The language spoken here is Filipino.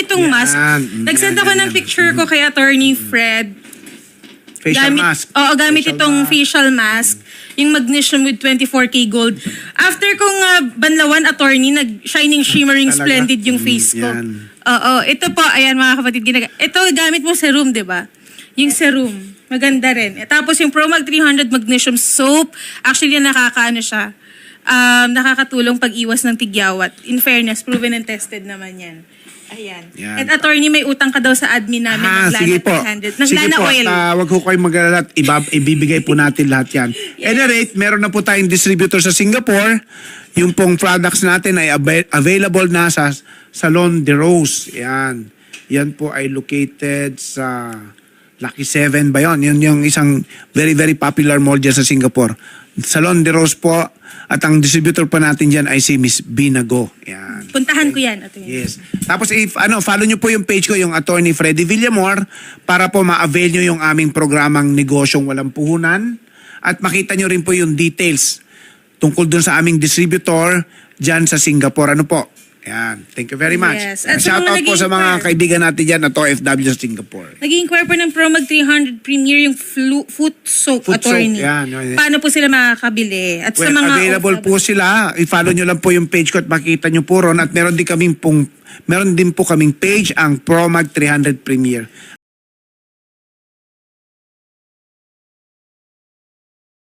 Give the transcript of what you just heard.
itong mask. Nag-send ako ng picture ko kay Attorney Fred. Facial mask. Oo, gamit Facial itong mask. facial mask. Yung magnesium with 24K gold. After kong banlawan, attorney, shining, shimmering, Talaga? splendid yung face ko. Yan. Oo, ito po, ayan mga kapatid, ito gamit mo serum, di ba? Yung serum, maganda rin. Tapos yung ProMag 300 Magnesium Soap, actually nakakaano siya, nakakatulong pag-iwas ng tigyawat. In fairness, proven and tested naman yan. Ayan. Yan. At attorney, may utang ka daw sa admin namin ng Lana sige po. 300. Ng Sige Lana po, Oil. wag ko kayong mag-alala at ibibigay po natin lahat yan. Any rate, meron na po tayong distributor sa Singapore. Yung pong products natin ay available na sa Salon de Rose. Yan. Yan po ay located sa Lucky 7 ba yun? Yun yung isang very, very popular mall dyan sa Singapore. Salon de Rose po. At ang distributor pa natin dyan ay si Miss Binago. Yan. Puntahan ko yan, attorney. Yes. Tapos follow nyo po yung page ko, yung Attorney Freddy Villamor, para po ma-avail nyo yung aming programang Negosyong Walang Puhunan. At makita nyo rin po yung details tungkol dun sa aming distributor dyan sa Singapore. Ano po? Yan. Thank you very much. Yes. At sa Shout mga out po sa mga nag-inquire. kaibigan natin dyan na OFW sa Singapore. Nag-inquire po ng ProMag 300 Premier yung foot soap, Foot soap, attorney. yan. Paano po sila makakabili? At sa Well, mga available po sila. I-follow nyo lang po yung page ko at makita nyo po ron. At meron din po kaming page ang ProMag 300 Premier.